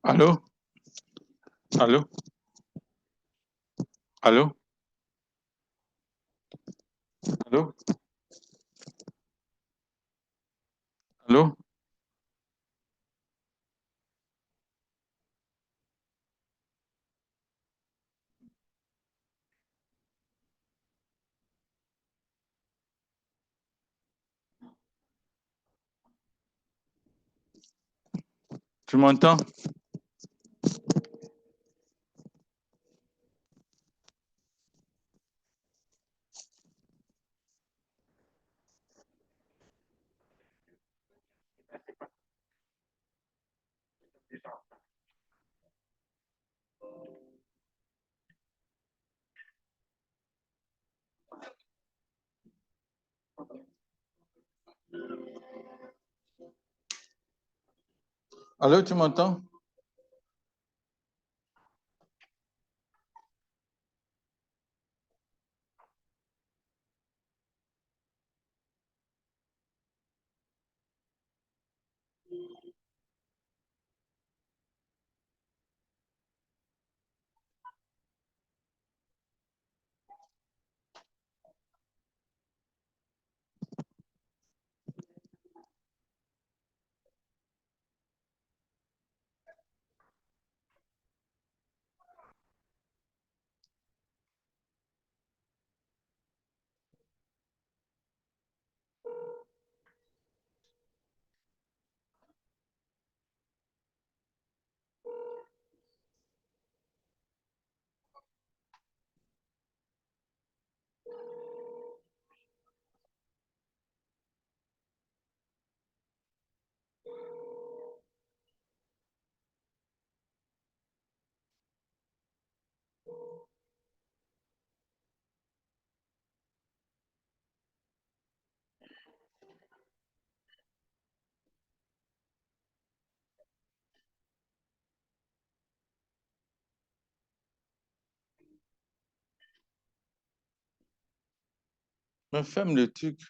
Allô? Allô? Allô? Allô? Allô? Tu m'entends? Allô, tu m'entends? Mais ferme le truc.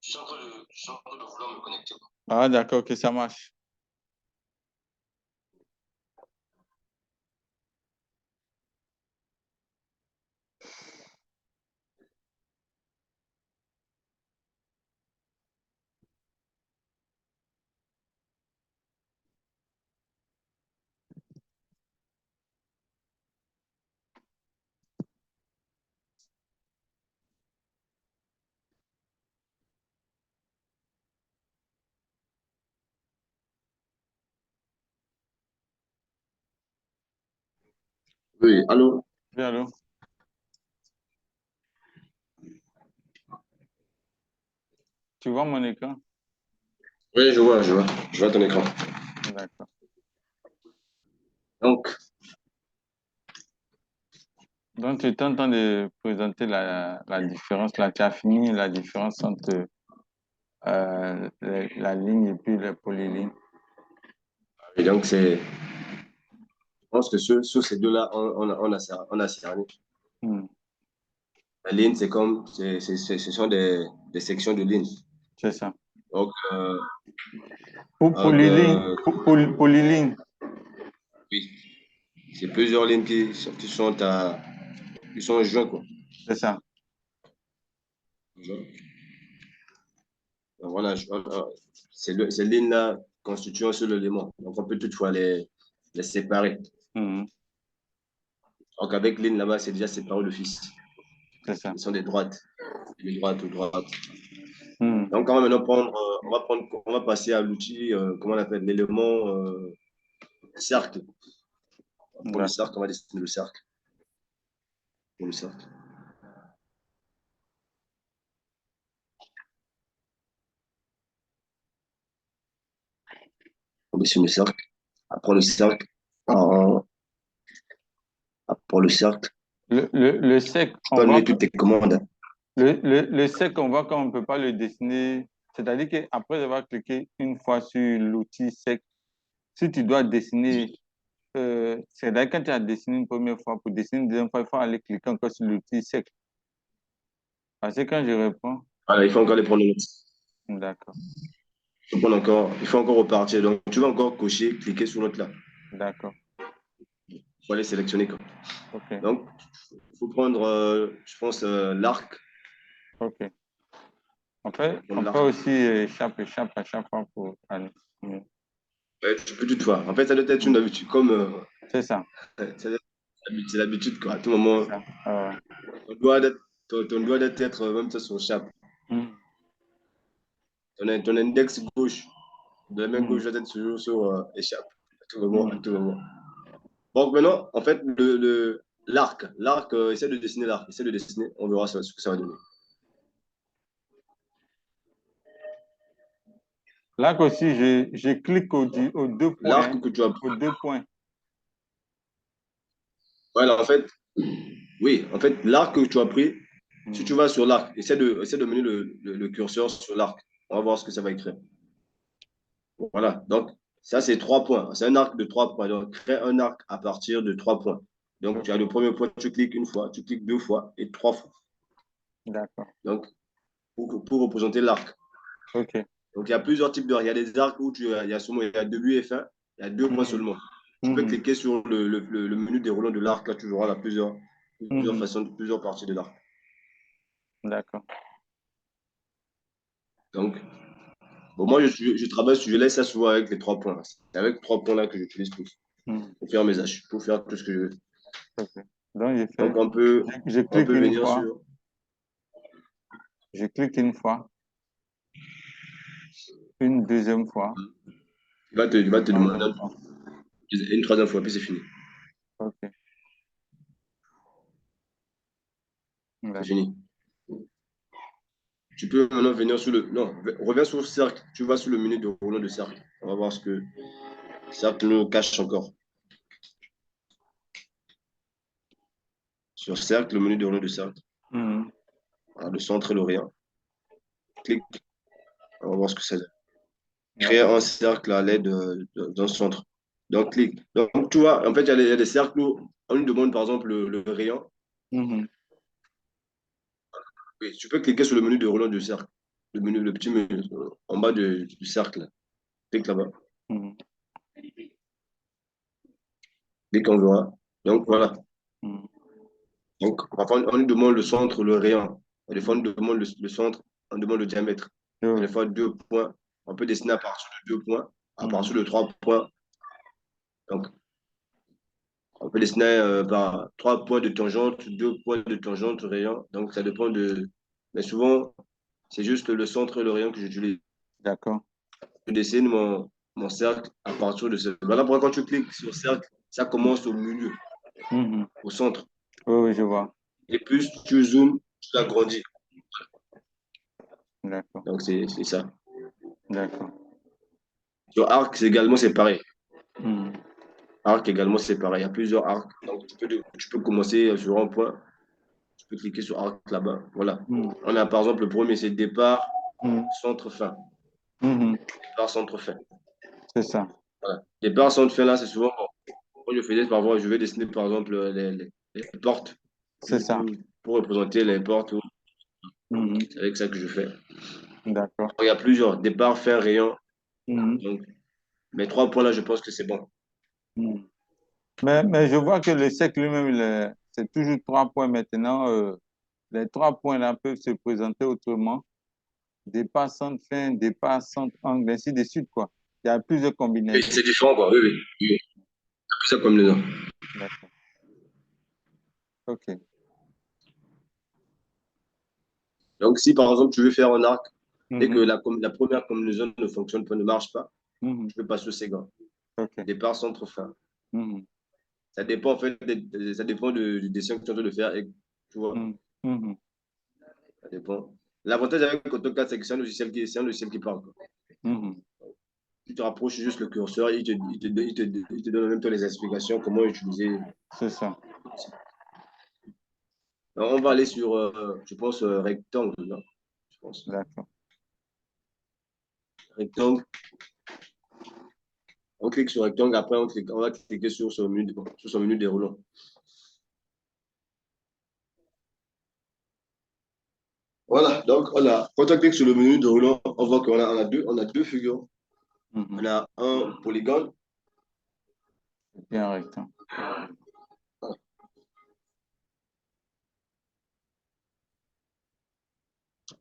Je suis en train de vouloir me connecter. Ah, d'accord, que ça marche. Oui, allô? Oui, allô? Tu vois mon écran? Oui, je vois ton écran. D'accord. Donc, Donc, tu étais en train de présenter la différence. Là, tu as fini la différence entre la ligne et puis les polylignes. et donc je pense que sur ces deux-là, on a cerné. Hmm, La ligne, ce sont des sections de ligne. c'est ça. Donc, Polyligne, polyligne, oui, c'est plusieurs lignes qui sont jointes, quoi. c'est ça. Donc, voilà, ces lignes-là constituent un seul élément. Donc, on peut toutefois les séparer. Hmm, Donc, avec ligne là-bas, c'est déjà séparé le fils. c'est ça. Ils sont des droites. Des droites ou droites. Hmm, Donc, on va maintenant on va passer à l'outil, comment on appelle, l'élément cercle. Pour le d'accord. cercle, on va dessiner le cercle. Pour le cercle. On dessine le cercle. Après le cercle, en- après le cercle, Le sec, tu peux on voit annuler que, toutes tes commandes, hein. le sec, on voit qu'on ne peut pas le dessiner. C'est-à-dire qu'après avoir cliqué une fois sur l'outil sec, si tu dois dessiner, c'est-à-dire quand tu as dessiné une première fois, pour dessiner une deuxième fois, il faut aller cliquer encore sur l'outil sec. Parce que quand je réponds, Voilà, il faut encore les prendre en note. d'accord, Il faut encore repartir. Donc, tu vas encore cocher, cliquer sur l'autre là. d'accord, Il faut aller sélectionner, quoi. ok, Donc, il faut prendre, je pense, l'arc. ok. Prendre On peut l'arc. aussi échappe à chaque fois pour aller. Mm. Ouais, tu peux toutefois. En fait, ça doit être une Mm. habitude. Comme, C'est ça, c'est l'habitude, quoi. À tout c'est moment, ça. ton doigt doit être même ça sur chape. Mm. Ton index gauche, de la main gauche Mm. doit être toujours sur échappe. À tout moment, à Mm. tout moment. Donc maintenant, en fait, l'arc, essaie de dessiner l'arc. Essaie de dessiner, on verra ce que ça va donner. Là aussi, je clique aux deux points, hein, L'arc que tu as. aux deux points. Voilà, en fait, oui, en fait, l'arc que tu as pris, si Mm. tu vas sur l'arc, essaie de mener le curseur sur l'arc. On va voir ce que ça va écrire. Voilà, donc ça, c'est 3 points. C'est un arc de 3 points. Donc, crée un arc à partir de 3 points. Donc, tu as Ok, le premier point, tu cliques une fois, tu cliques 2 fois et 3 fois. d'accord. Donc, pour représenter l'arc. Ok. Donc, il y a plusieurs types d'arcs. Il y a des arcs où il y a seulement il y a début et fin. Il y a 2 points Mhm. seulement. Tu peux Mhm. cliquer sur le menu déroulant de l'arc. Là, tu verras là, plusieurs Mhm. façons, plusieurs parties de l'arc. D'accord. Donc, bon, moi, je laisse ça souvent avec les 3 points. C'est avec 3 points là que j'utilise Mhm. pour faire mes haches, pour faire tout ce que je veux. Ok. Donc, Donc, je on clique peut une venir fois, sur. je clique une fois, une deuxième fois, Il va te demander troisième fois. une troisième fois, puis c'est fini. Ok. C'est D'accord. fini. Tu peux maintenant venir sur le. Non, reviens sur le cercle. Tu vas sur le menu de rouleau de cercle. On va voir ce que le cercle nous cache encore. Sur cercle, le menu de rouleau de cercle. Mhm. Voilà, le centre et l'orient. Clique. On va voir ce que c'est. Créer D'accord. un cercle à l'aide d'un centre. Donc, clique. Donc, tu vois, en fait, il y a des cercles où on lui demande, par exemple, le rayon. Mhm. Oui, tu peux cliquer sur le menu de rouleau du cercle. Le petit menu en bas du cercle. Clique là-bas. Mhm. Clique, on verra. Donc, Ok. voilà. Mhm. Donc, parfois, on nous demande le centre, le rayon. Des fois, on Mhm. nous demande le centre, on demande le diamètre. Des Oui. fois, 2 points. On peut dessiner à partir de 2 points, à Mhm. partir de 3 points. Donc, on peut dessiner par 3 points de tangente, 2 points de tangente, rayon. Donc, ça dépend de. Mais souvent, c'est juste le centre et le rayon que j'utilise. D'accord. Je dessine mon cercle à partir de ce. Voilà pourquoi quand tu cliques sur cercle, ça commence au milieu, Mhm. au centre. Oui, oui, je vois. Et plus tu zoomes, tu l'agrandis. D'accord. Donc, c'est ça. D'accord. Sur arc, également, c'est pareil. Mhm. Arc également, c'est pareil. Il y a plusieurs arcs. Donc, tu peux commencer sur un point. Tu peux cliquer sur arc là-bas. Voilà. Mhm. On a par exemple le premier, c'est départ, Mhm. centre, fin. Mhm. Départ, centre, fin. C'est ça. Voilà. Départ, centre, fin, là, c'est souvent. Bon, quand je faisais, parfois, je vais dessiner par exemple les portes C'est ça. pour représenter les portes. Mhm. C'est avec ça que je fais. D'accord. Il y a plusieurs. Départ, fin, rayon. Mhm. Donc, mes 3 points là, je pense que c'est bon. Mhm. Mais je vois que le cercle lui-même, c'est toujours 3 points maintenant. Les 3 points là peuvent se présenter autrement. Départ, centre, fin, départ, centre, angle, ainsi de suite, quoi. Il y a plusieurs Oui, combinaisons. c'est différent, quoi. Oui, oui. Oui. C'est ça comme les uns. D'accord. OK. Donc, si par exemple, tu veux faire un arc, dès que Mhm. la première combinaison ne fonctionne pas, ne marche pas, Mhm. tu peux passer au second. OK. Départ, centre, fin. Mhm. Ça dépend en fait, ça dépend du dessin que tu es en train de faire. Et, tu vois, Mhm. Mhm. ça dépend. L'avantage avec AutoCAD, c'est que c'est un logiciel qui parle, quoi. Mhm. Tu te rapproches juste le curseur, il te donne en même temps les explications, comment utiliser. C'est ça. Alors, on va aller sur, je pense, rectangle, là. Je pense. D'accord. Rectangle. On clique sur rectangle, après on va cliquer sur son menu déroulant. Voilà, donc quand on clique sur le menu déroulant, on voit qu'on a deux figures. On a un polygone. Et un rectangle. Voilà.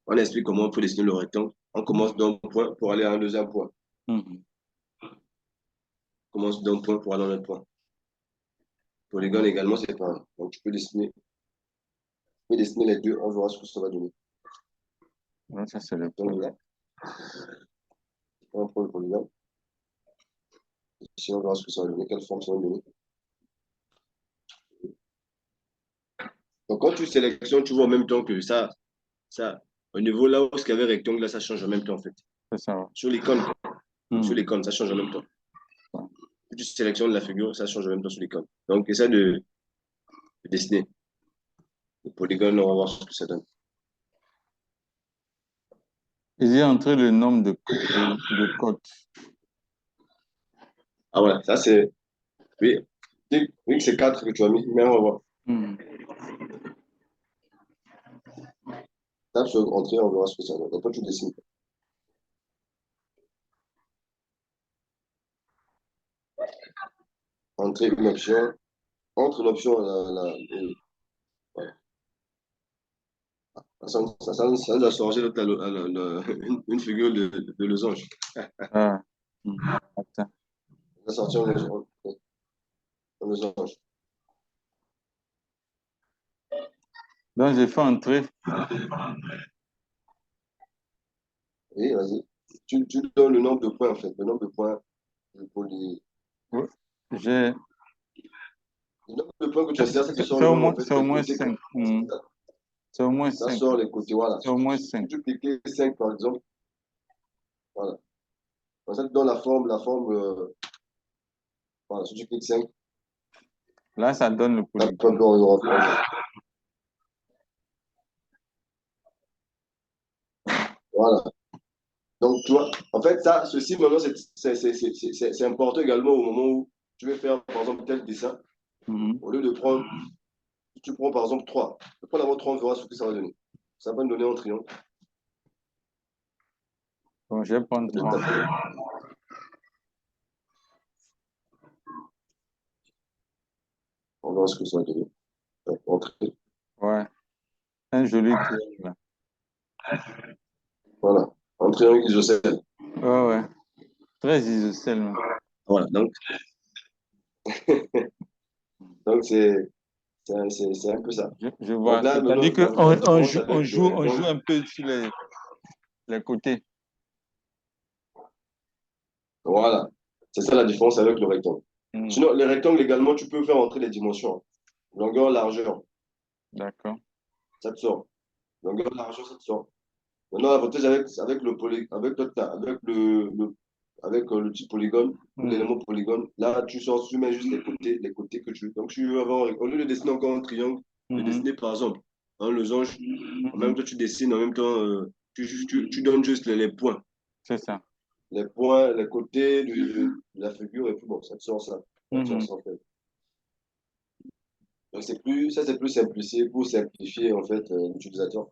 On explique comment on peut dessiner le rectangle. On commence d'un point pour aller à un deuxième point. On commence d'un point pour aller à un autre point. Polygone également, c'est pareil. Donc tu peux dessiner les deux, on verra ce que ça va donner. Là, ça, c'est le Donc là, on prend le polygone. Ici, on verra ce que ça va donner, quelle forme ça va donner. Donc quand tu sélectionnes, tu vois en même temps que ça au niveau là où il y avait rectangle, là, ça change en même temps en fait. C'est ça. Sur l'icône, sur l'icône, ça change en même temps. Si tu sélectionnes la figure, ça change en même temps sur l'icône. Donc essaie de dessiner. Le polygone, on va voir ce que ça donne. Il y a entré le nombre de côtes. Ah voilà, ça c'est. Oui, oui c'est 4 que tu as mis, mais on va voir. Tape sur entrée, on verra ce que ça donne. Après, tu dessines. Entrer une option. Entre l'option voilà. Ça nous a changé une figure de losange. Ah. Attends. Ça a sorti un losange. Donc, j'ai fait entrer. Oui, vas-y. Tu donnes le nombre de points, en fait. Le nombre de points pour les. Oui. J'ai. Le nombre de points que tu as, c'est qui sort C'est le au nombre, moins, en fait, c'est au les moins côtés. 5. C'est au moins Ça 5. sort les côtés, voilà. C'est au moins Si 5. tu cliques 5, par exemple, voilà. Ça te donne la forme, voilà. Si tu cliques 5, Là, ça donne le la polygone. forme horizontale. Voilà. Donc, tu vois, en fait, ceci, maintenant, c'est important également au moment où tu veux faire, par exemple, tel dessin. Au lieu de prendre, si tu prends, par exemple, 3. Tu prends d'abord 3, on verra ce que ça va donner. Ça va nous donner un triangle. Bon, je vais prendre 3. On verra ce que ça va donner. Entrée. Ouais. Un joli triangle. Voilà. Un triangle isocèle. Ouais, ouais. Très isocèle, même. Voilà. Donc c'est un peu ça. Je Donc vois. là, maintenant, C'est-à-dire la qu'on différence joue, avec le on joue rectangle. un peu sur les côtés. Voilà. C'est ça la différence avec le rectangle. Sinon, les rectangles également, tu peux faire entrer les dimensions. Longueur, largeur. D'accord. Ça te sort. Longueur, largeur, ça te sort. Maintenant, l'avantage avec le type polygone, ou l'élément polygone, là, tu mets juste les côtés que tu veux. Donc, tu veux avoir, au lieu de dessiner encore un triangle, de dessiner par exemple un losange, en même temps, tu dessines, en même temps, tu donnes juste les points. C'est ça. Les points, les côtés de la figure, et puis bon, ça te sort ça. Ça te sort ça, en fait. Donc, c'est plus simplifié pour simplifier, en fait, l'utilisateur.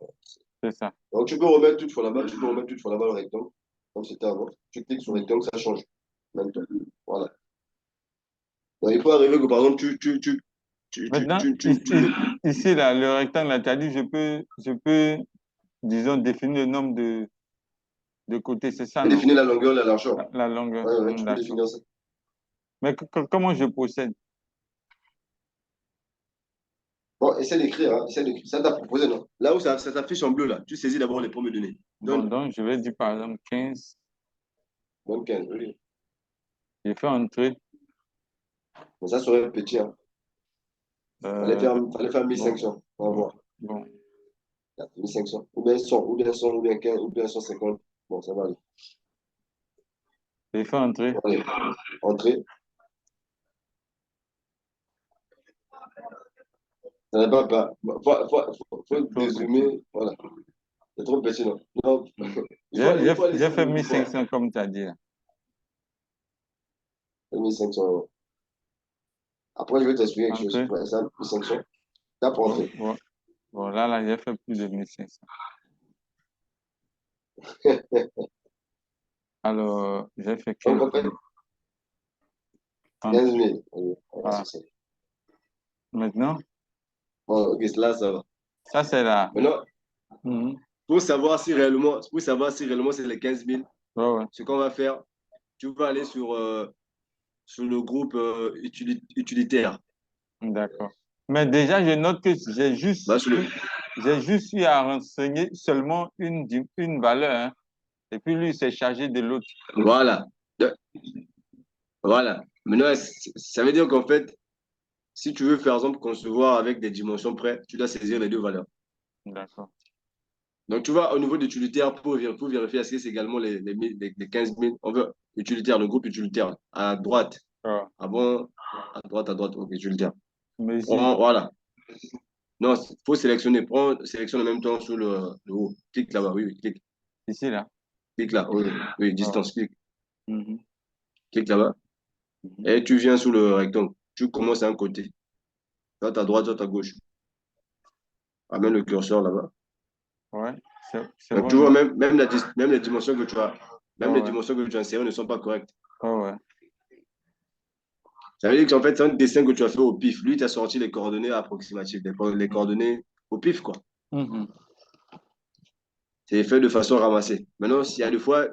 C'est ça. Donc, tu peux remettre toutefois là-bas, le rectangle, comme c'était avant. Tu cliques sur le rectangle, ça change. Maintenant. Voilà. Donc, il peut arriver que, par exemple, Maintenant, ici, là, le rectangle, là, tu as dit, je peux, disons, définir le nombre de côtés. C'est ça, peux non? définir la longueur et la largeur. La longueur. Ouais, tu peux D'accord. définir ça. Mais comment je procède? Bon, essaie d'écrire, hein, essaie d'écrire. Ça t'a proposé, non? Là où ça s'affiche en bleu, là, tu saisis d'abord les premières données. Bon, donc, je vais dire, par exemple, 15. Même 15, oui. J'ai fait entrer. Mais ça serait petit, hein. Fallait faire 1500. On va voir. Bon. 1500. Ou bien 100, ou bien 100, ou bien 15, ou bien 150. Bon, ça va aller. J'ai fait entrer. Allez, entrée. Ça n'a pas. Faut Trop petit. dézoomer. Voilà. C'est trop petit, non? Non. Il faut aller J'ai sur fait le bouton. 1500 comme tu as dit. 1500 €. Après, je vais t'expliquer quelque chose. Entrer. Ouais, ça, 1500. Tape Bon, entrée. bon, bon, là, j'ai fait plus de 1500. Alors, j'ai fait Donc, quel en fait, entrer. 15 000. Voilà, Voilà. c'est ça. Maintenant, Bon, ok, là, ça va. ça, c'est là. Maintenant, Mhm. pour savoir si réellement c'est les 15 000, Ouais, ouais, ce qu'on va faire, tu vas aller sur le groupe utilitaire. d'accord. Mais déjà, je note que Va sur le, j'ai juste eu à renseigner seulement une valeur, hein. Et puis lui, il s'est chargé de l'autre. voilà. De- Voilà. Maintenant, ça veut dire qu'en fait, si tu veux, par exemple, concevoir avec des dimensions près, tu dois saisir les deux valeurs. D'accord. Donc, tu vois, au niveau d'utilitaire, pour vérifier est-ce que c'est également les 15 000, on veut utilitaire, le groupe utilitaire, à droite. Ah, Ah bon? À droite, ok, utilitaire. mais ici, Voilà. Non, il faut sélectionner. Sélectionne en même temps sur le haut. Clique là-bas, oui, oui, clique. ici, là. Clique là, oui, oui, Ah, distance, clique. mhm, Clique là-bas. mhm. Et tu viens sur le rectangle. Tu commences à un côté. Soit à droite, soit à gauche. Amène le curseur là-bas. Ouais, c'est Donc, bon, tu vois, non? même les dimensions que tu as, Ouais, même les ouais, dimensions que tu as insérées ne sont pas correctes. ouais, ouais. Ça veut dire qu'en fait, c'est un dessin que tu as fait au pif. Lui, tu as sorti les coordonnées approximatives, les coordonnées au pif, quoi. Mhm, C'est fait de façon ramassée. Maintenant, s'il y a des fois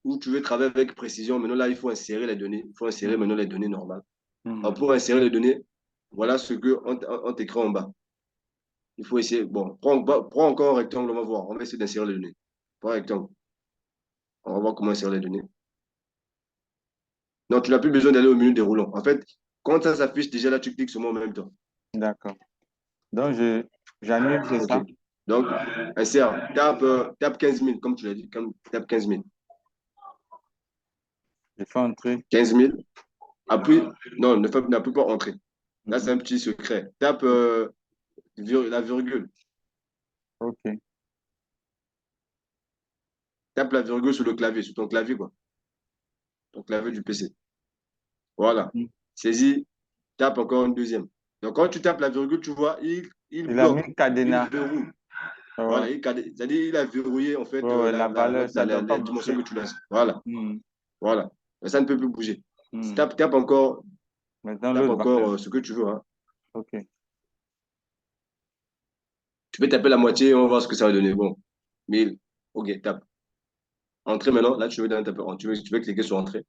où tu veux travailler avec précision, maintenant là, il faut insérer les données. Il faut insérer mhm, maintenant les données normales. Alors, mhm. pour insérer les données, voilà ce on t'écrit en bas. Il faut essayer. Bon, prends encore un rectangle, on va voir. On va essayer d'insérer les données. Prends un rectangle. On va voir comment insérer les données. Non, tu n'as plus besoin d'aller au menu déroulant. En fait, quand ça s'affiche, déjà là, tu cliques sur moi en même temps. D'accord. Donc, j'annule, c'est OK. ça? Donc, insère. Tape 15 000, comme tu l'as dit. Tape 15 000. Je fais entrer. 15 000. Appuie. Non, n'appuie pas entrer. Là, c'est Mhm. un petit secret. Tape la virgule. OK. Tape la virgule sur le clavier, sur ton clavier, quoi. Ton clavier du PC. Voilà. Mhm. Saisis. Tape encore une deuxième. Donc, quand tu tapes la virgule, tu vois, il Il a bloque. mis Il cadenas. verrouille. Ouais, Voilà, c'est-à-dire il a verrouillé en fait ouais, ouais, la valeur, ça ne doit pas la dimension bouger. que tu laisses. Voilà, Mhm, voilà. Mais ça ne peut plus bouger. mhm. Maintenant, Tape l'autre va faire. encore ce que tu veux. Hein. OK. Tu peux taper la moitié, on va voir ce que ça va donner. Bon, 1000. Ok, tape. Entrée maintenant. Là, tu veux cliquer sur entrée.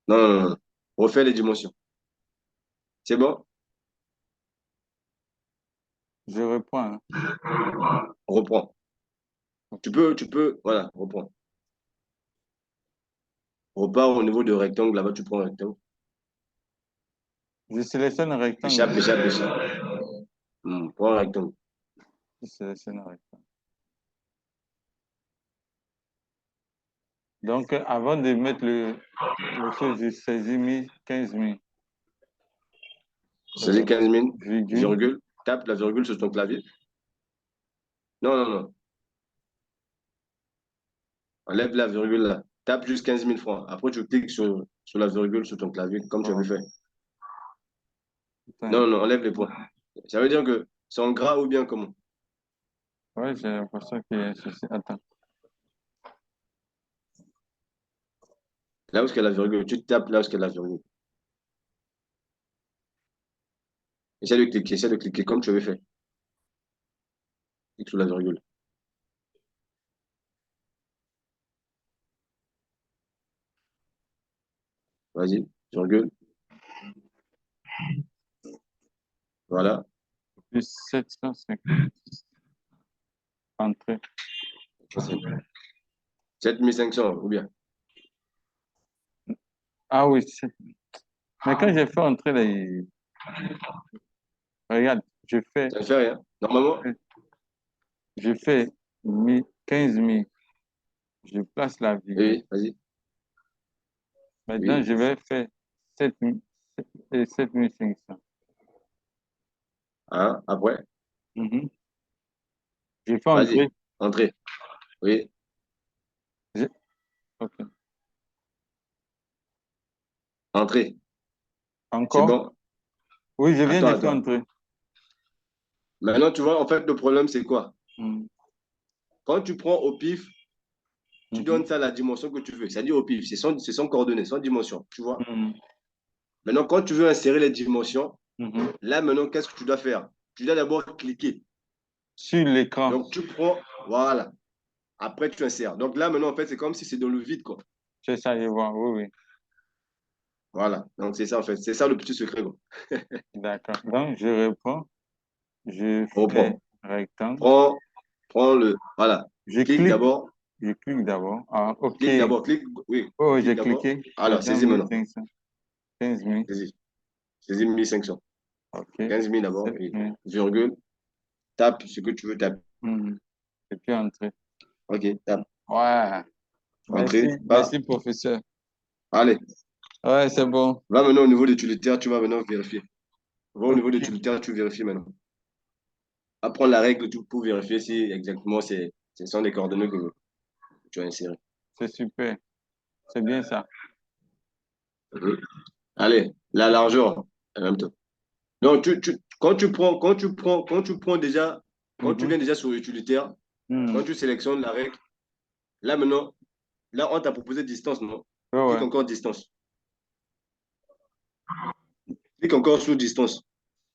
Non, non, non, non. Refais les dimensions. C'est bon? Je reprends, hein. Reprends. Voilà, reprends. Repars au niveau de rectangle. Là-bas, tu prends un rectangle. Je sélectionne un rectangle, Échappe, hein. échappe, échappe. Prends un rectangle. Je sélectionne un rectangle. Donc, avant de mettre le chose, je saisis 15 000. Saisis 15 000, Virgule. virgule. Tape la virgule sur ton clavier. Non, non, non. Enlève la virgule là. Tape juste 15 000 francs. Après, tu cliques sur la virgule sur ton clavier, comme tu avais Oh, fait. Non, putain. non, enlève les points. Ça veut dire que c'est en gras ou bien comment? Ouais, j'ai l'impression qu'il y a un souci. Attends. Là où est-ce qu'il y a la virgule. Tu tapes là où est-ce qu'il y a la virgule. Essaie de cliquer comme tu avais fait. Clique sur la virgule. Vas-y, virgule. Voilà. Plus 750. Entrée. 7500 ou bien. Ah oui, mais quand j'ai fait entrer les. Regarde, Ça ne fait rien. Normalement, je fais 15 000. Je place la virgule. Oui, vas-y. Maintenant, Oui. je vais faire 7000 et 7500. Hein, après, Mhm. Je fais vas-y. entrer. Entrée. Oui. Je- OK. Entrée. C'est Encore? bon. Oui, je viens Attends, de faire attends. entrer. Maintenant, tu vois, en fait, le problème, c'est quoi? Mhm. Quand tu prends au pif, tu Mhm. donnes ça la dimension que tu veux. C'est-à-dire au pif, c'est son coordonnée, son dimension, tu vois. Mhm. Maintenant, quand tu veux insérer les dimensions, Mhm. là, maintenant, qu'est-ce que tu dois faire? Tu dois d'abord cliquer. Sur l'écran. Donc, tu prends, voilà. Après, tu insères. Donc là, maintenant, en fait, c'est comme si c'est dans le vide, quoi. C'est ça, je vois. Oui, oui. Voilà. Donc, c'est ça, en fait. C'est ça le petit secret, quoi. D'accord. Donc, je reprends. Je fais Reprends. rectangle. Prends le, voilà. Je Clique clique. d'abord. Je clique d'abord. Ah, OK. Clique d'abord. Clique, oui. Oh, Clique j'ai d'abord. cliqué. Alors, Maintenant, saisis maintenant. 1500. 15 000. Saisis. Saisis 1500. OK. 15 000 d'abord. 7 Oui. 000. Virgule. Tape ce que tu veux taper. Mhm. Et puis entrer. OK, tape. Ouais. Merci. Entrée. Pas. Merci, professeur. Allez. Ouais, c'est bon. Va maintenant au niveau de l'utilitaire, tu vas maintenant vérifier. Va au niveau de OK. l'utilitaire, tu vérifies maintenant. Apprends la règle pour vérifier si exactement ce sont les coordonnées que tu as insérées. C'est super. C'est bien ça. Mhm. Allez, la largeur, en même temps. Donc, quand tu Mhm. viens déjà sur l'utilitaire, quand Mhm. tu sélectionnes la règle, là maintenant, là on t'a proposé distance, non? Ouais, Clique ouais. encore distance. Clique encore sur distance.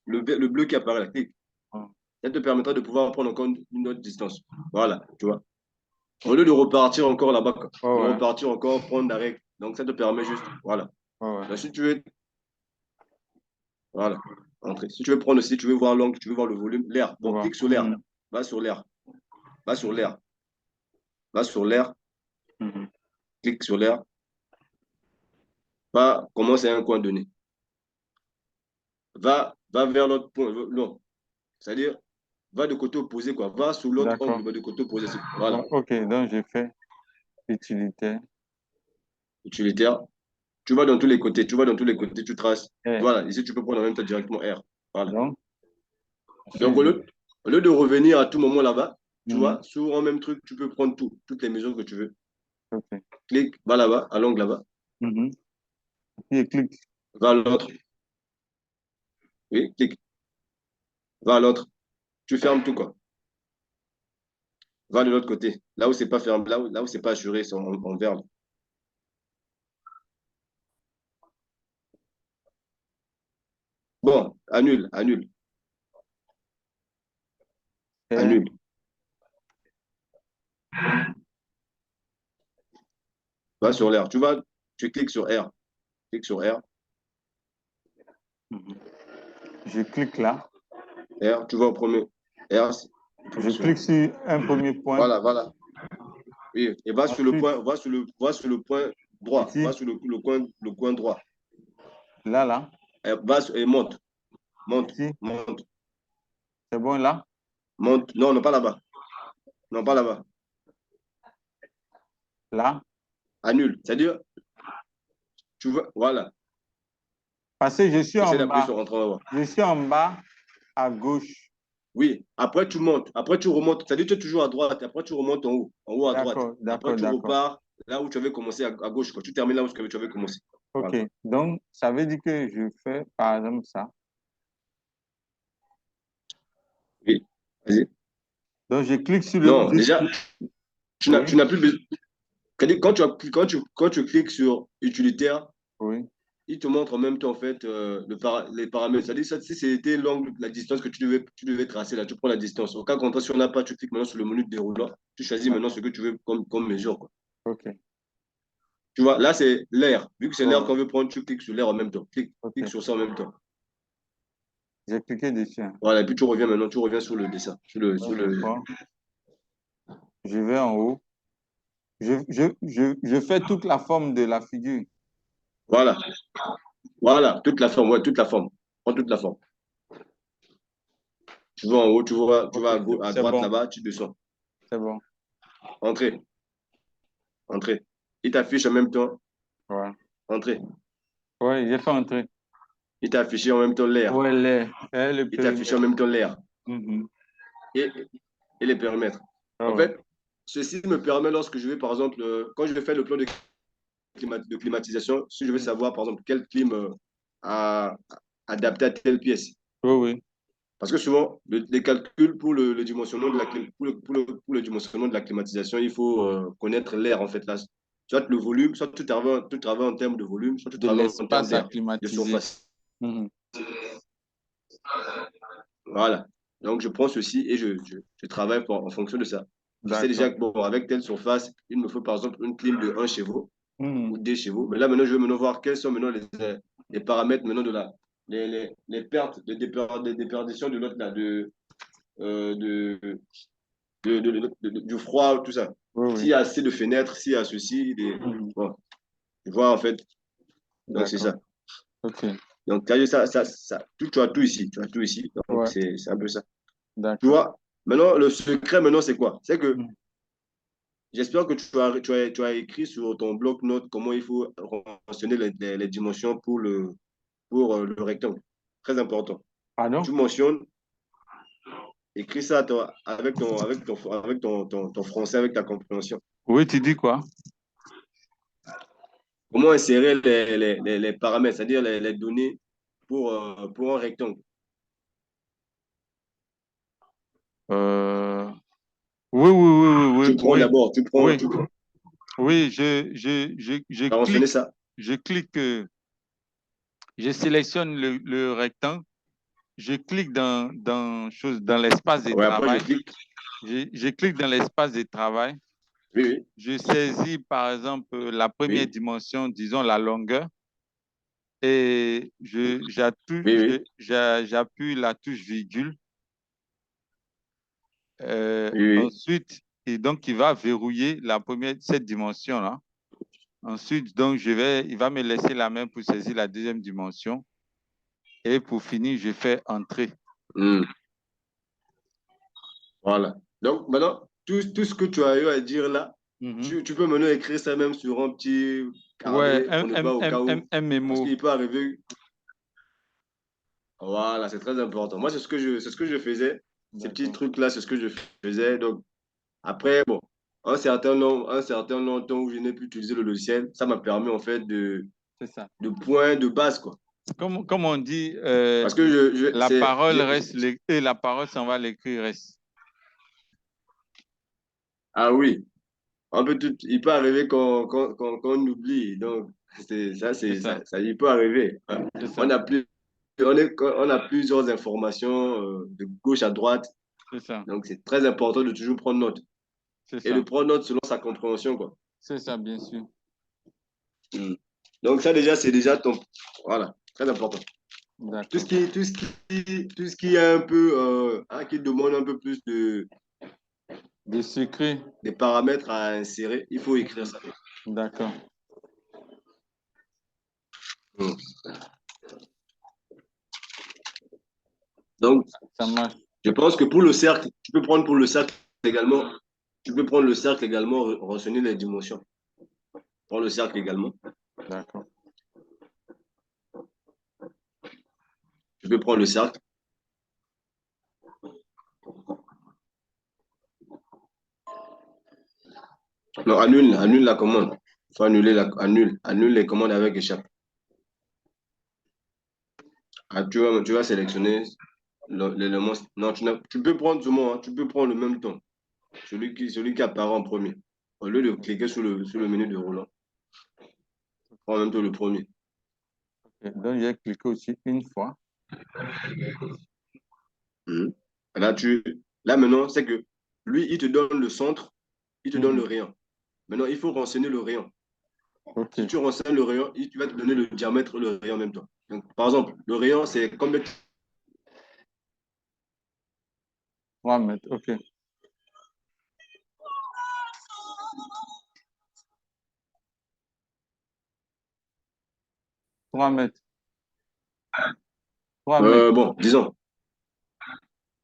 Le bleu qui apparaît là, clique. Ouais, Ça te permettra de pouvoir prendre encore une autre distance. Voilà, tu vois. Au lieu de repartir encore là-bas, quoi. ouais, De ouais. repartir encore, prendre la règle. Donc, ça te permet juste, voilà. Ouais, ouais. Donc, si tu veux, voilà, entrer. Si tu veux prendre aussi, tu veux voir l'angle, tu veux voir le volume, l'air. Je Bon, vois. clique sur l'air, là. Mhm. Va sur l'air. Va sur l'air. Va sur l'air. Mhm. Clique sur l'air. Va commencer à un coin donné. Va vers l'autre point. Non. C'est-à-dire, va de côté opposé, quoi. Va sur l'autre angle, D'accord. va de côté opposé. Ouais, Voilà. OK. Donc, je fais utilitaire. Utilitaire. Tu vas dans tous les côtés. Tu vas dans tous les côtés, tu traces. Et Voilà. Ici, tu peux prendre en même temps directement R. Voilà. donc, Donc, je... au lieu de revenir à tout moment là-bas, tu Mhm. vois, sur un même truc, tu peux prendre tout, toutes les mesures que tu veux. OK. Clique, va là-bas, à l'angle là-bas, Mhm. Puis, je clique. va à l'autre. Oui, clique, va à l'autre. Tu fermes tout, quoi. Va de l'autre côté. Là où c'est pas fermé, là où c'est pas assuré, c'est en vert. Bon, annule, annule, Et... annule. Va sur l'air. Tu cliques sur R. Clique sur R. Mhm. Je clique là. R, tu vas au premier. R, Je clique sur un premier point. voilà, voilà. Oui, et va sur le Ensuite, point, va sur le point droit. Va ici, sur le coin droit. là, là. Et monte, monte, Ici, monte, c'est bon là. monte. Non, non, pas là-bas. Non, pas là-bas. Là. Annule. C'est-à-dire, tu veux, voilà. Parce que je suis en Essaie d'appuyer bas. sur Entrée en bas. Je suis en bas à gauche. Oui. Après, tu montes. Après, tu remontes. C'est-à-dire, tu es toujours à droite. Après, tu remontes en haut. En haut à droite. D'accord, Après, d'accord, tu d'accord. repars là où tu avais commencé à gauche. Quoi. Tu termines là où tu avais commencé. OK. Voilà. Donc, ça veut dire que je fais, par exemple, ça. Oui. Vas-y. Donc, je clique sur le... Non, déjà, Oui, tu n'as plus besoin. C'est-à-dire, quand tu cliques sur utilitaire, oui. il te montre en même temps, en fait, les paramètres. C'est-à-dire, ça, si c'était l'angle, la distance que tu devais tracer, là, tu prends la distance. Au cas contraire, si on n'a pas, tu cliques maintenant sur le menu de déroulant. Tu choisis maintenant D'accord. ce que tu veux comme mesure. Quoi. OK. Tu vois, là, c'est l'air. Vu que c'est l'air Ouais, qu'on veut prendre, tu cliques sur l'air en même temps. Clique OK. sur ça en même temps. J'ai cliqué dessus, hein. Voilà, et puis tu reviens maintenant, tu reviens sur le dessin. Donc, je prends, je vais en haut. Je fais toute la forme de la figure. Voilà, voilà, toute la forme, ouais, toute la forme. Prends toute la forme. Tu vas en haut, tu vas OK, à c'est droite bon. là-bas, tu descends. C'est bon. Entrée. Entrée. Il t'affiche en même temps. Ouais. Entrée. Ouais, j'ai fait entrer. Il t'a affiché en même temps l'air. Ouais, le Il t'a affiché en périmètre. même temps l'air Mhm. et, et les périmètres. Ah En ouais. fait, ceci me permet, lorsque je vais, par exemple, quand je vais faire le plan de climatisation, si je veux Mhm. savoir, par exemple, quelle clim à, adapter à telle pièce. Oui, oui. Parce que souvent, les calculs pour le dimensionnement de la pour le dimensionnement de la climatisation, il faut connaître l'air, en fait. Là, soit le volume, soit tout travaille en termes de volume, soit tout De travaille en termes l'espace à d'air, de climatiser. surface. Mhm. Voilà. Donc, je prends ceci et je travaille en fonction de ça. Je sais déjà D'accord. que, bon, avec telle surface, il me faut, par exemple, une clim de 1 chevaux Mhm. ou 2 chevaux. Mais là, maintenant, je vais maintenant voir quels sont maintenant les paramètres maintenant de la, les pertes, les déperditions de l'autre, là, de, du froid, tout ça. Oui, S'il oui. y a assez de fenêtres, s'il y a ceci, Mhm. bon, je vois en fait. Donc, c'est D'accord. ça. OK. Donc, tu as tout ici. Tu as tout ici. Donc, Ouais, c'est un peu ça. Tu d'accord. vois, maintenant, le secret, maintenant, c'est quoi? C'est que Mhm. j'espère que tu as écrit sur ton bloc-notes comment il faut mentionner les dimensions pour le rectangle. Très important. Pardon? Tu mentionnes, écris ça ton français, avec ta compréhension. Oui, tu dis quoi? Comment insérer les paramètres, c'est-à-dire les données pour un rectangle. Euh, Oui, oui, Tu oui, prends oui, d'abord, oui, tu prends, oui, mentionner ça. je clique, je sélectionne le rectangle, je clique dans l'espace de Ouais, après, je travail, clique. je clique dans l'espace de travail, Oui, oui, je saisis par exemple la première oui, dimension, disons la longueur, et oui, oui, j'appuie la touche virgule. oui, oui. Ensuite, et donc il va verrouiller cette dimension-là. Ensuite, donc, il va me laisser la main pour saisir la deuxième dimension. Et pour finir, je fais entrer. Hmm, voilà. Donc, maintenant, tout ce que tu as eu à dire là, Mhm. tu peux maintenant écrire ça même sur un petit Ouais, carnet pour ne pas au cas où. un Parce mémo. qu'il peut arriver. Voilà, c'est très important. Moi, c'est ce que je faisais. Ces petits D'accord. trucs-là, c'est ce que je faisais. Donc, après, bon, un certain nombre de temps où je n'ai plus utilisé le logiciel, ça m'a permis en fait C'est ça. de points de base, quoi. Comme on dit, Parce que la parole reste, et la parole s'en va, l'écrit reste. ah oui, il peut arriver qu'on oublie. Donc, C'est ça. il peut arriver. C'est On ça. a plus, on a plusieurs informations de gauche à droite. C'est ça. Donc, c'est très important de toujours prendre note. C'est Et de ça. prendre note selon sa compréhension, quoi. C'est ça, bien sûr. Mm. Donc, ça, déjà, c'est déjà ton. Voilà, très important. D'accord. Tout ce qui est un peu, qui demande un peu plus Des secrets. des paramètres à insérer, il faut écrire Mhm. ça. D'accord. Mm. Donc, Ça marche. je pense que pour le cercle, tu peux prendre pour le cercle également. Tu peux prendre le cercle également, renseigner les dimensions. Prends le cercle également. D'accord. Tu peux prendre le cercle. Non, annule la commande. Il faut annule les commandes avec échappe. Ah, tu vas sélectionner l'élément. Non, tu peux prendre ce mot, hein, tu peux prendre le même temps. Celui qui apparaît en premier. Au lieu de cliquer sur le menu de roulant, prends en même temps le premier. Ok. Donc, j'ai cliqué aussi une fois. Mhm. Là, là, maintenant, c'est que lui, il te donne le centre, il te donne le Mhm. rayon. Maintenant, il faut renseigner le rayon. OK. Si tu renseignes le rayon, tu vas te donner le diamètre et le rayon en même temps. Donc, par exemple, le rayon, c'est combien? 3 mètres. OK. 3 mètres. 3 mètres. Bon, disons,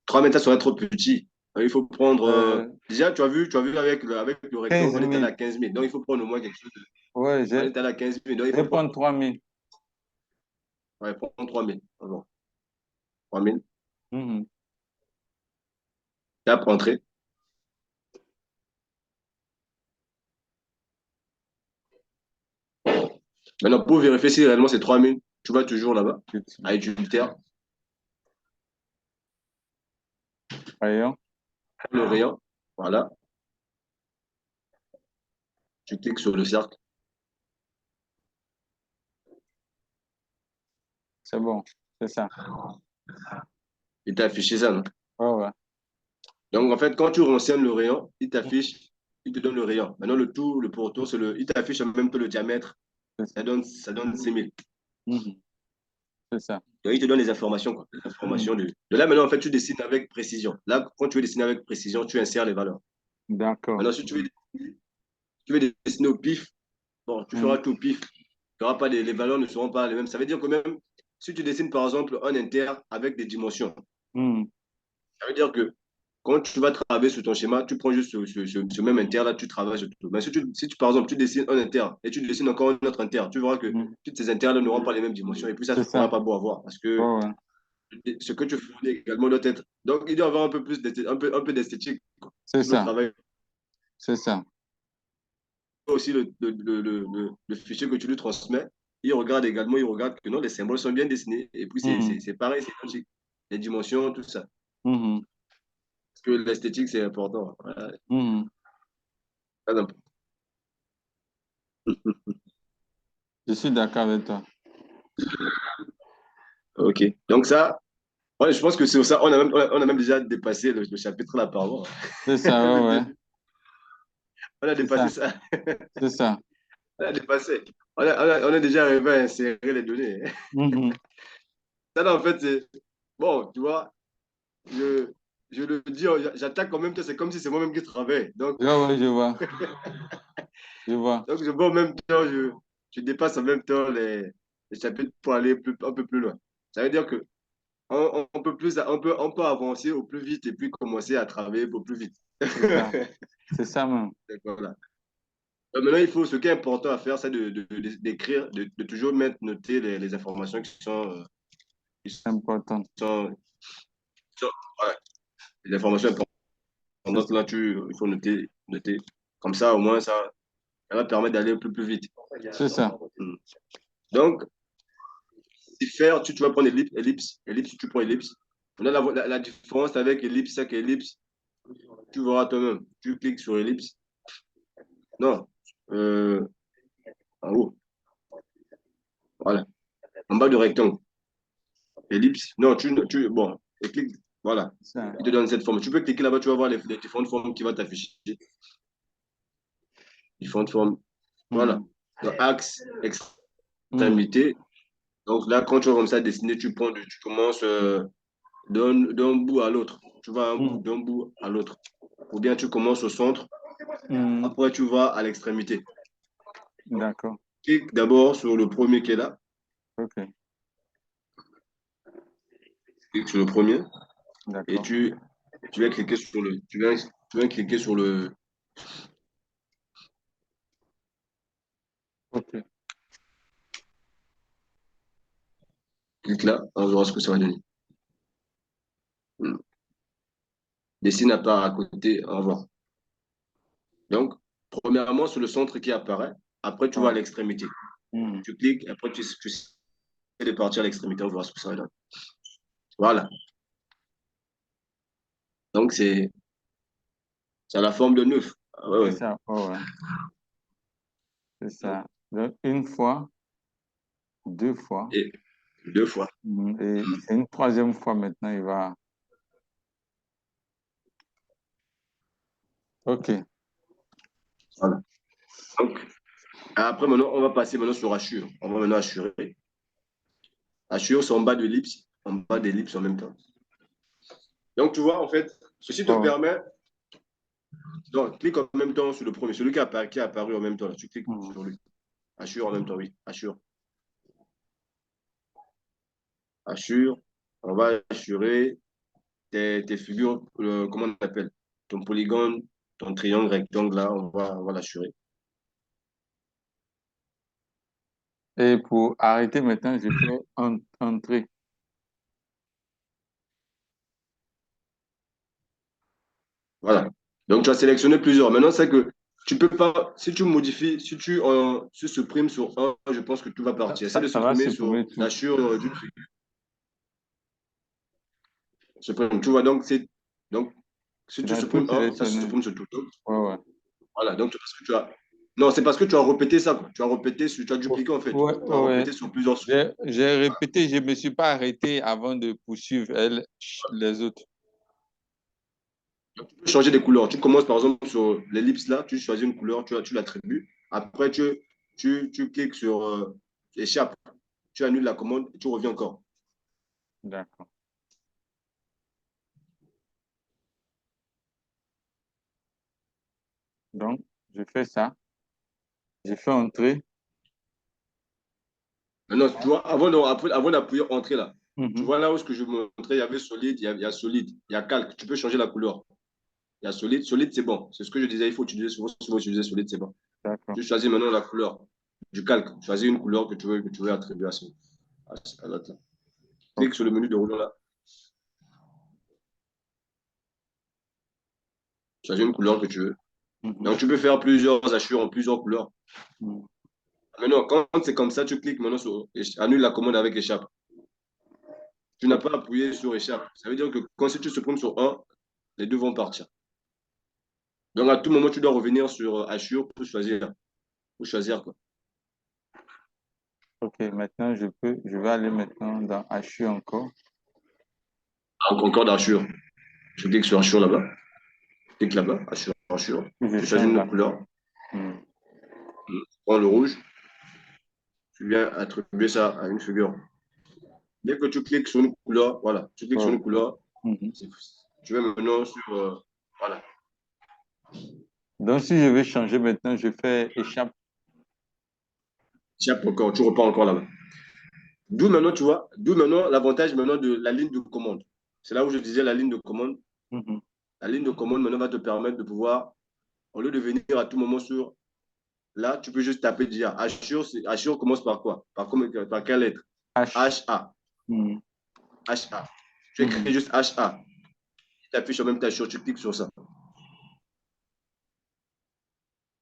3 mètres, ça serait trop petit. Il faut prendre. Euh, Déjà, tu as vu avec le 15 rectangle, on est allé 000. à 15 000. Donc, il faut prendre au moins quelque chose. Ouais, On est allé à 15 000. Donc, il je faut vais prendre, prendre 3 000. ouais, prendre 3 000. Bon, 3 000. Mhm. Tape entrée. Maintenant, pour vérifier si réellement c'est 3 000, tu vas toujours là-bas, à utilitaire, Voyons. le rayon. Voilà. Tu cliques sur le cercle. C'est bon. C'est ça. Il t'a affiché ça, non? Ouais, ouais. Donc, en fait, quand tu renseignes le rayon, il t'affiche, il te donne le rayon. Maintenant, le tout, le pourtour, il t'affiche en même temps le diamètre. C'est ça. Ça donne 6 000. Mhm. C'est ça. Donc, il te donne les informations, quoi. Les Mhm. informations de là, maintenant, en fait, tu dessines avec précision. Là, quand tu veux dessiner avec précision, tu insères les valeurs. D'accord. Maintenant, si tu veux dessiner au pif, bon, tu feras Mhm. tout au pif. Il y aura pas les valeurs ne seront pas les mêmes. Ça veut dire que même si tu dessines, par exemple, un inter avec des dimensions, Mhm. ça veut dire que quand tu vas travailler sur ton schéma, tu prends juste ce même inter-là, tu travailles sur tout. Mais par exemple, tu dessines un inter et tu dessines encore un autre inter, tu verras que Mhm. toutes ces inters-là n'auront pas les mêmes dimensions et puis ça ne C'est fera ça. pas beau à voir parce Ouais, que ouais. ce que tu fournis également doit être. Donc, il doit y avoir un peu plus un peu d'esthétique C'est sur le ça. travail. C'est ça. Aussi, le fichier que tu lui transmets, il regarde que non, les symboles sont bien dessinés. Et puis, Mhm. c'est pareil, c'est logique. Les dimensions, tout ça. Mhm. Parce que l'esthétique, c'est important. Voilà. Mhm. Très important. Je suis d'accord avec toi. OK. Donc, ça, ouais, je pense que c'est ça. On a même déjà dépassé le chapitre là par rapport. C'est ça, Le ouais, ouais. début. On a C'est dépassé ça. ça. C'est ça. On a dépassé. On est déjà arrivé à insérer les données. Mhm. Ça, là, en fait, c'est. Bon, tu vois, je, je le dis, j'attaque en même temps, c'est comme si c'est moi-même qui travaille. Ouais, ouais, je vois. Je vois. Donc je vois en même temps, je dépasse en même temps les chapitres pour aller un peu plus loin. Ça veut dire que on peut avancer au plus vite et puis commencer à travailler au plus vite. C'est ça. C'est ça même. D'accord, là. Maintenant, ce qui est important à faire, c'est d'écrire, de toujours noter les informations qui C'est important. sont, voilà, les informations C'est importantes. ça. Là, il faut noter. Comme ça, au moins, ça va permettre d'aller un peu plus vite. C'est ça. Mm. Donc, faire, tu vas prendre ellipse, tu prends ellipse. On a la différence avec ellipse, c'est qu'ellipse, tu verras toi-même. Tu cliques sur ellipse. Non, euh, en haut, voilà. En bas du rectangle, ellipse. Non, bon, et clique, voilà. Ça. Il te donne cette forme. Tu peux cliquer là-bas, tu vas voir les différentes formes qui vont t'afficher. Différentes formes. Voilà. Mhm. Donc, axe, Mhm. extrémité. Donc là, quand tu vas comme ça dessiner, tu commences d'un bout à l'autre. Tu vas Mhm. d'un bout à l'autre. Ou bien tu commences au centre. Mhm. Après, tu vas à l'extrémité. Donc, D'accord. clique d'abord sur le premier qui est là. OK. Clique sur le premier et D'accord. tu vas cliquer sur tu vas cliquer sur le. OK. Clique là, on verra ce que ça va donner. Dessine à part à côté, au revoir. Donc, premièrement, sur le centre qui apparaît. Après, tu vas à Ouais. l'extrémité. Mhm. Tu cliques, après, tu essaies de partir à l'extrémité, on verra ce que ça va donner. Voilà. Donc, c'est la forme de neuf. Ah, ouais, C'est ouais. ça. Ouais, ouais. C'est ça. Donc, une fois, deux fois, Et deux fois. et une troisième fois maintenant, il va. OK. Voilà. Donc, après, maintenant, on va passer maintenant sur Assure. On va maintenant assurer. Assure, c'est en bas de l'ellipse, en bas de l'ellipse en même temps. Donc, tu vois, en fait, ceci te Ouais, ouais. permet. Donc, clique en même temps sur le premier, celui qui est apparu en même temps. Là. Tu cliques Mhm. sur lui. Assure en même temps, oui. Assure. Assure. On va assurer. tes figures, comment on appelle, ton polygone, ton triangle, rectangle, là, on va l'assurer. Et pour arrêter maintenant, je fais entrer. Voilà. Donc, tu as sélectionné plusieurs. Maintenant, c'est que tu peux pas, si tu modifies, si tu supprimes sur un, je pense que tout va partir. Essaie de Ça va supprimer sur supprimer tout. l'assuré d'une figure. Supprime. Tu vois, donc, si Il tu a tout supprimes un, ça se sélectionné. supprime sur tout. Donc, Ouais, ouais. voilà. Donc, parce que tu as. Non, c'est parce que tu as répété ça, quoi. Tu as répété, tu as dupliqué, en fait. Ouais, Tu as ouais. répété sur plusieurs. J'ai répété, je ne me suis pas arrêté avant de poursuivre les autres. Donc, tu peux changer des couleurs. Tu commences, par exemple, sur l'ellipse, là. Tu choisis une couleur, tu l'attribues. Après, tu cliques sur échappe. Tu annules la commande et tu reviens encore. D'accord. Donc, je fais ça. Je fais entrer. Maintenant, tu vois, avant d'appuyer Entrée, là, tu Mhm. vois là où ce que je montrais, il y avait solide, il y a solide, il y a calque. Tu peux changer la couleur. Il y a solide. Solide, c'est bon. C'est ce que je disais, il faut utiliser souvent utiliser solide, c'est bon. D'accord. Tu choisis maintenant la couleur du calque. Choisis une couleur que tu veux attribuer à l'autre, là. Clique sur le menu de rouleau là. Choisis une couleur que tu veux. Mhm. Donc, tu peux faire plusieurs hachures en plusieurs couleurs. Mhm. Maintenant, quand c'est comme ça, tu cliques maintenant sur annule la commande avec échappe. Tu n'as pas appuyé sur échappe. Ça veut dire que quand si tu supprimes sur un, les deux vont partir. Donc, à tout moment, tu dois revenir sur hachure pour choisir. Pour choisir quoi. Ok, maintenant je vais aller maintenant dans HU encore. Encore d'hachure. Tu cliques sur hachure là-bas. Clique là-bas, hachure, hachure. Je Tu choisis change une là. autre couleur. Mhm. Tu prends le rouge. Tu viens attribuer ça à une figure. Dès que tu cliques sur une couleur, voilà, tu cliques sur Ouais. une couleur, Mhm. tu vas maintenant sur, voilà, Donc, si je veux changer maintenant, je fais échappe. tiens, encore, tu repars encore là-bas. D'où maintenant l'avantage maintenant de la ligne de commande. C'est là où je disais la ligne de commande. Mhm. La ligne de commande maintenant va te permettre de pouvoir, au lieu de venir à tout moment sur, là, tu peux juste taper dire, Assure commence par quoi? Par quelle lettre? H. H-A. Mhm. H-A. Tu écris Mhm. juste H-A. Tu appuies sur même ta Assure, tu cliques sur ça.